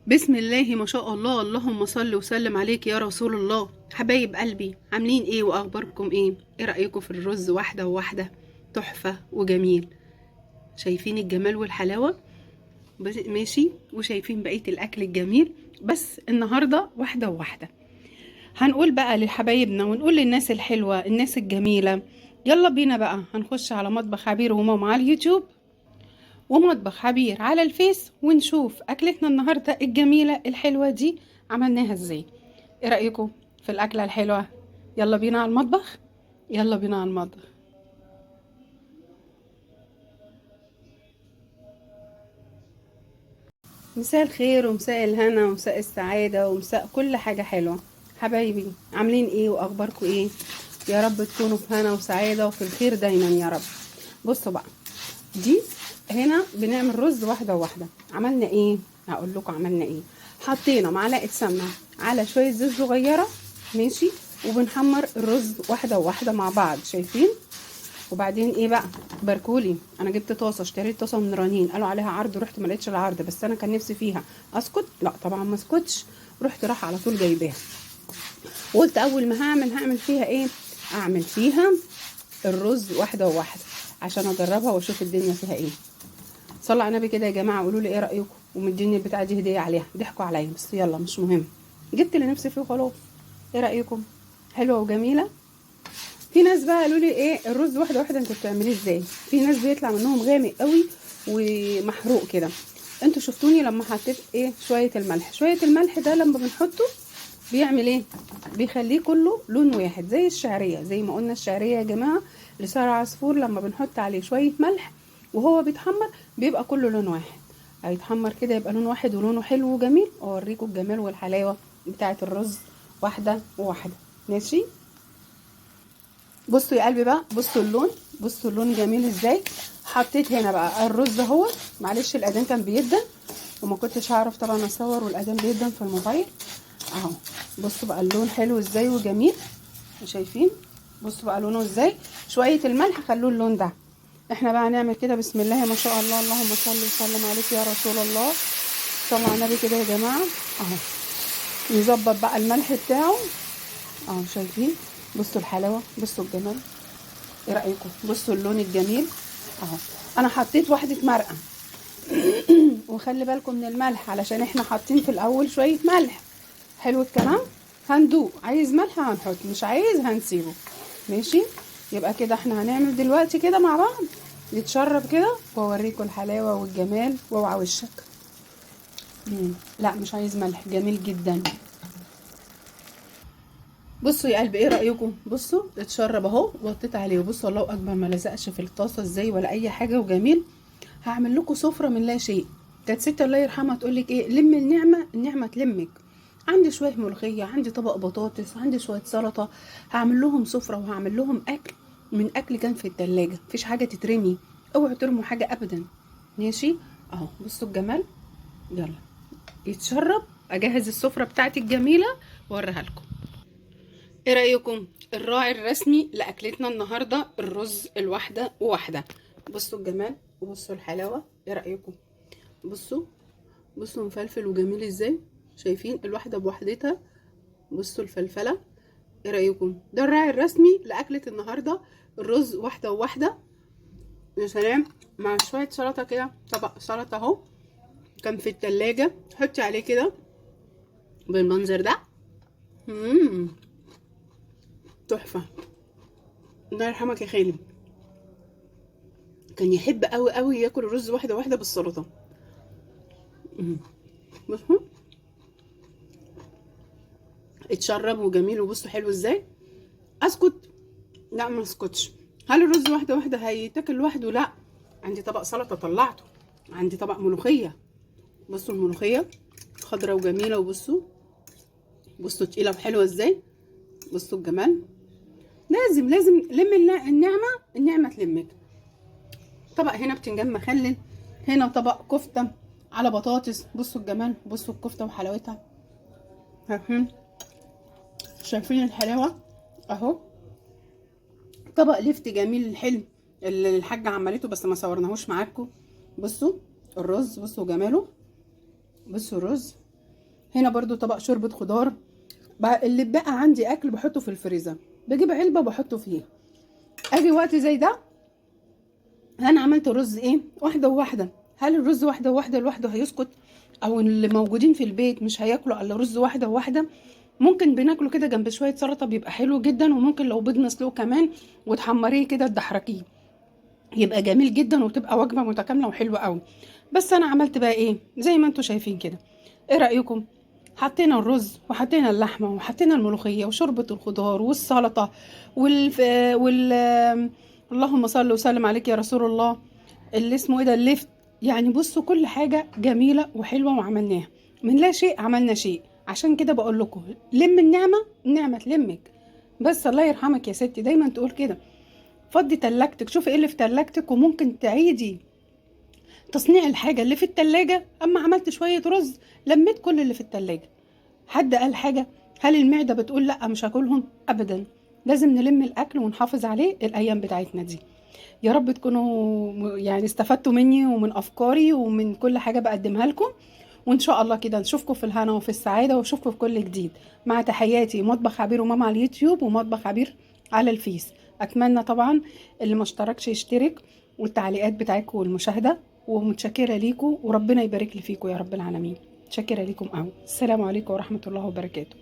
بسم الله ما شاء الله، اللهم صل وسلم عليك يا رسول الله. حبايب قلبي، عاملين ايه واخباركم ايه رأيكم في الرز؟ واحدة وواحدة تحفة وجميل. شايفين الجمال والحلاوة؟ ماشي، وشايفين بقية الاكل الجميل. بس النهاردة واحدة وواحدة هنقول بقى لحبايبنا ونقول للناس الحلوة الناس الجميلة. يلا بينا بقى هنخش على مطبخ عبير وماما على اليوتيوب ومطبخ عبير على الفيس، ونشوف اكلتنا النهارده الجميله الحلوه دي عملناها ازاي. ايه رايكم في الاكله الحلوه؟ يلا بينا على المطبخ. يلا بينا على المطبخ. مساء الخير ومساء الهنا ومساء السعاده ومساء كل حاجه حلوه. حبايبي عاملين ايه واخباركم ايه؟ يا رب تكونوا في هنا وسعاده وفي الخير دايما يا رب. بصوا بقى، دي هنا بنعمل رز واحده واحده. عملنا ايه؟ هقول لكم عملنا ايه. حطينا معلقه سمنه على شويه زيت صغيره، ماشي، وبنحمر الرز واحده واحده مع بعض، شايفين؟ وبعدين ايه بقى؟ باركولي، انا جبت طاسه، اشتريت طاسه من رنين، قالوا عليها عرض، رحت ما لقيتش العرض، بس انا كان نفسي فيها. اسكت؟ لا طبعا ما اسكتش، رحت راح على طول جايباها. وقلت اول ما هعمل فيها ايه؟ اعمل فيها الرز واحده واحده عشان اجربها واشوف الدنيا فيها ايه. صلوا على النبي كده يا جماعه، قولوا لي ايه رايكم، ومديني البتاعه دي هديه عليها. ضحكوا عليا بس يلا مش مهم، جبت اللي نفسي فيه وخلاص. ايه رايكم؟ حلوه وجميله. في ناس بقى قالوا لي ايه الرز واحده واحده انت بتعمليه ازاي؟ في ناس بيطلع منهم غامق قوي ومحروق كده. انتوا شفتوني لما حطيت ايه شويه الملح. شويه الملح ده لما بنحطه بيعمل ايه؟ بيخليه كله لون واحد زي الشعريه، زي ما قلنا الشعريه يا جماعه لسان عصفور، لما بنحط عليه شويه ملح وهو بيتحمر بيبقى كله لون واحد. هيتحمر كده يبقى لون واحد ولونه حلو وجميل. اوريكم الجمال والحلاوه بتاعه الرز واحده وواحده. ماشي، بصوا يا قلبي بقى، بصوا اللون، بصوا اللون جميل ازاي. حطيت هنا بقى الرز اهو. معلش الاذان كان بيدن وما كنتش هعرف طبعا اصور والاذان بيدن في الموبايل اهو. بصوا بقى اللون حلو ازاي وجميل، شايفين؟ بصوا بقى لونه ازاي. شويه الملح خلوه اللون ده. احنا بقى هنعمل كده بسم الله ما شاء الله، اللهم صل وسلم عليك يا رسول الله. صلوا على النبي كده يا جماعه اهو. نظبط بقى الملح بتاعه اهو، شايفين؟ بصوا الحلاوه، بصوا الجمال. ايه رايكم؟ بصوا اللون الجميل اهو. انا حطيت واحده مرقه وخلي بالكم من الملح علشان احنا حاطين في الاول شويه ملح. حلو الكلام. هندوق، عايز ملح هنحط، مش عايز هنسيبه. ماشي، يبقى كده احنا هنعمل دلوقتي كده مع بعض يتشرب كده واوريكم الحلاوه والجمال. واوعى وشك. لا مش عايز ملح، جميل جدا. بصوا يا قلبي ايه رايكم؟ بصوا اتشرب اهو، وطيت عليه، وبصوا الله اكبر ما لزقش في الطاسه ازاي ولا اي حاجه، وجميل. هعمل لكم سفره من لا شيء. كانت ستي الله يرحمها تقول لك ايه؟ لم النعمه النعمه تلمك. عندي شويه ملوخيه، عندي طبق بطاطس، عندي شويه سلطه. هعمل لهم سفره وهعمل لهم اكل من اكل كان في التلاجة، مفيش حاجه تترمي. اوعوا ترموا حاجه ابدا. ماشي اهو، بصوا الجمال. يلا يتشرب، اجهز السفره بتاعتي الجميله واوريها لكم. ايه رأيكم؟ الراعي الرسمي لأكلتنا النهاردة الرز الواحدة وواحدة. بصوا الجمال وبصوا الحلاوة. ايه رأيكم؟ بصوا، بصوا مفلفل وجميل ازاي. شايفين الواحدة بوحدتها؟ بصوا الفلفلة. ايه رأيكم؟ ده الراعي الرسمي لأكلة النهاردة الرز واحدة وواحدة. يا سلام، مع شوية سلطة كده، طبق سلطة اهو كان في التلاجة، حطي عليه كده بالمنظر ده. مم. تحفة. الله يرحمك يا خالد، كان يحب قوي قوي ياكل الرز واحده واحده بالسلطه. بصوا اتشرب وجميل، وبصوا حلو ازاي. اسكت؟ لا ما اسكتش. هل الرز واحده واحده هيتاكل لوحده؟ لا، عندي طبق سلطه طلعته، عندي طبق ملوخيه. بصوا الملوخيه خضره وجميله، وبصوا، بصوا تقيله وحلوه ازاي. بصوا الجمال. لازم لازم لم النعمه النعمه تلمك. طبق هنا بتنجان مخلل، هنا طبق كفته على بطاطس. بصوا الجمال، بصوا الكفته وحلاوتها. شايفين الحلاوه اهو. طبق لفت جميل الحلم اللي الحاجه عملته بس ما صورناهوش معاكم. بصوا الرز، بصوا جماله. بصوا الرز هنا برضو طبق شوربه خضار. اللي بقى عندي اكل بحطه في الفريزر، بجيب علبه بحطه فيها. اجي وقت زي ده انا عملت رز ايه واحده وواحده. هل الرز واحده وواحده لوحده هيسكت؟ او اللي موجودين في البيت مش هياكلوا الا رز واحده وواحده؟ ممكن بناكله كده جنب شويه سلطه بيبقى حلو جدا، وممكن لو بيض مسلوق كمان وتحمريه كده تدحرجيه يبقى جميل جدا، وتبقى وجبه متكامله وحلوه قوي. بس انا عملت بقى ايه زي ما انتم شايفين كده. ايه رايكم؟ حطينا الرز وحطينا اللحمه وحطينا الملوخيه وشوربه الخضار والسلطه والف... وال اللهم صل وسلم عليك يا رسول الله، اللي اسمه ايه ده الليفت. يعني بصوا كل حاجه جميله وحلوه وعملناها من لا شيء، عملنا شيء. عشان كده بقول لكم لم النعمه النعمه تلمك. بس الله يرحمك يا ستي دايما تقول كده. فضي تلاجتك، شوفي ايه اللي في تلاجتك، وممكن تعيدي تصنيع الحاجة اللي في التلاجة. اما عملت شوية رز لميت كل اللي في التلاجة. حد قال حاجة؟ هل المعدة بتقول لا مش هاكلهم؟ ابدا. لازم نلم الاكل ونحافظ عليه الايام بتاعتنا دي. يا رب تكونوا يعني استفدتوا مني ومن افكاري ومن كل حاجة بقدمها لكم. وان شاء الله كده نشوفكم في الهنا وفي السعادة، واشوفكم في كل جديد. مع تحياتي مطبخ عبير وماما على اليوتيوب ومطبخ عبير على الفيس. اتمنى طبعا اللي ما اشتركش يشترك، والتعليقات بتاعتكم والمشاهدة. ومتشكرة ليكم وربنا يبارك لي فيكم يا رب العالمين. متشكرة ليكم قوي. السلام عليكم ورحمة الله وبركاته.